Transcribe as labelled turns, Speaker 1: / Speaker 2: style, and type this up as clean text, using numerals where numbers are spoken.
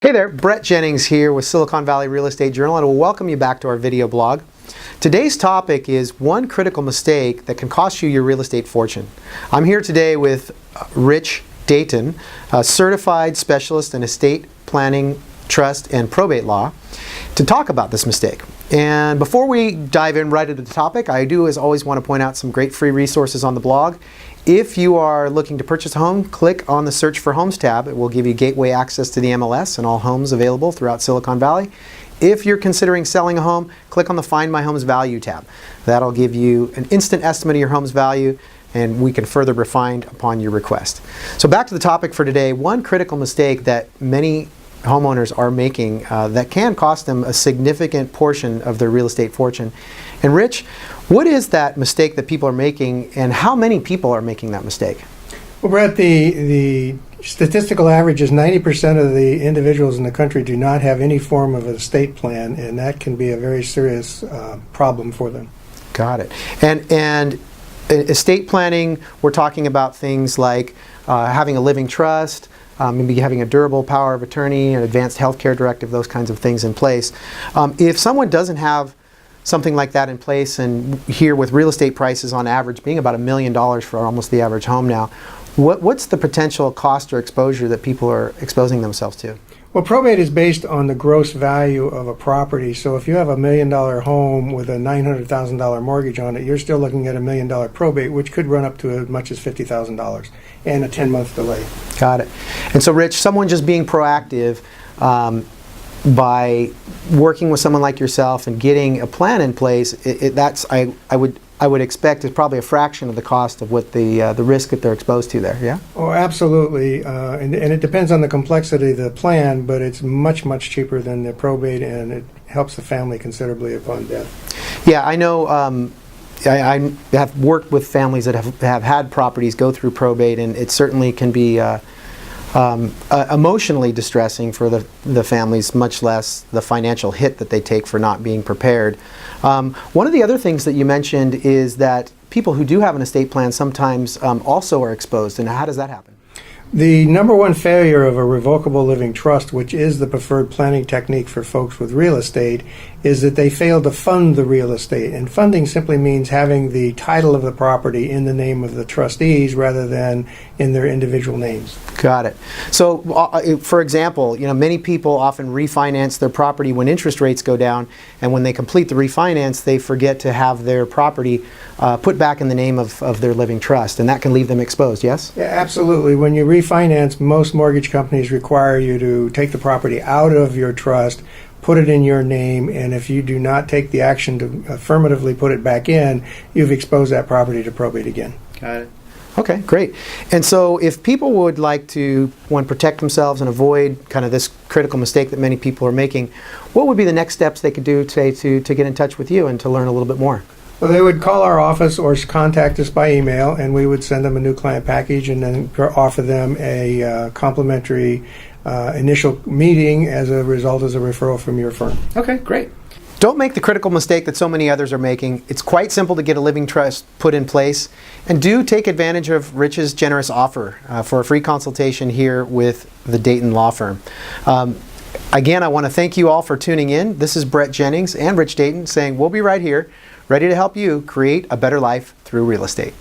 Speaker 1: Hey there, Brett Jennings here with Silicon Valley Real Estate Journal, and I will welcome you back to our video blog. Today's topic is one critical mistake that can cost you your real estate fortune. I'm here today with Rich Dayton, a certified specialist in estate planning, trust, and probate law, to talk about this mistake. And before we dive in right into the topic, I do as always want to point out some great free resources on the blog. If you are looking to purchase a home, click on the Search for Homes tab. It will give you gateway access to the MLS and all homes available throughout Silicon Valley. If you're considering selling a home, click on the Find My Home's Value tab. That'll give you an instant estimate of your home's value, and we can further refine upon your request. So back to the topic for today, one critical mistake that many homeowners are making that can cost them a significant portion of their real estate fortune. And Rich, what is that mistake that people are making, and how many people are making that mistake?
Speaker 2: Well, Brett, the statistical average is 90% of the individuals in the country do not have any form of an estate plan, and that can be a very serious problem for them. Got it.
Speaker 1: And estate planning, we're talking about things like having a living trust, maybe having a durable power of attorney, an advanced health care directive, those kinds of things in place. If someone doesn't have something like that in place, and here with real estate prices on average being about $1 million for almost the average home now, what's the potential cost or exposure that people are exposing themselves to?
Speaker 2: Well, probate is based on the gross value of a property. So if you have $1 million home with a $900,000 mortgage on it, you're still looking at $1 million probate, which could run up to as much as $50,000 and a 10-month delay. Got it.
Speaker 1: And so, Rich, someone just being proactive by working with someone like yourself and getting a plan in place, I would expect is probably a fraction of the cost of what the risk that they're exposed to there. Yeah.
Speaker 2: Oh, absolutely. And it depends on the complexity of the plan, but it's much cheaper than the probate, and it helps the family considerably upon death.
Speaker 1: Yeah, I know. I have worked with families that have had properties go through probate, and it certainly can be emotionally distressing for the families, much less the financial hit that they take for not being prepared. One of the other things that you mentioned is that people who do have an estate plan sometimes also are exposed. And how does that happen?
Speaker 2: The number one failure of a revocable living trust, which is the preferred planning technique for folks with real estate, is that they fail to fund the real estate. And funding simply means having the title of the property in the name of the trustees rather than in their individual names.
Speaker 1: Got it. So, for example, many people often refinance their property when interest rates go down, and when they complete the refinance, they forget to have their property put back in the name of their living trust, and that can leave them exposed, yes?
Speaker 2: Yeah, absolutely. When you refinance, most mortgage companies require you to take the property out of your trust, put it in your name, and if you do not take the action to affirmatively put it back in, you've exposed that property to probate again.
Speaker 1: Got it. Okay, great. And so if people would like to, one, protect themselves and avoid kind of this critical mistake that many people are making, what would be the next steps they could do to get in touch with you and to learn a little bit more?
Speaker 2: Well, they would call our office or contact us by email, and we would send them a new client package and then offer them a complimentary initial meeting as a result as a referral from your firm.
Speaker 1: Okay, great. Don't make the critical mistake that so many others are making. It's quite simple to get a living trust put in place, and do take advantage of Rich's generous offer for a free consultation here with the Dayton Law Firm. Again, I want to thank you all for tuning in. This is Brett Jennings and Rich Dayton saying we'll be right here, ready to help you create a better life through real estate.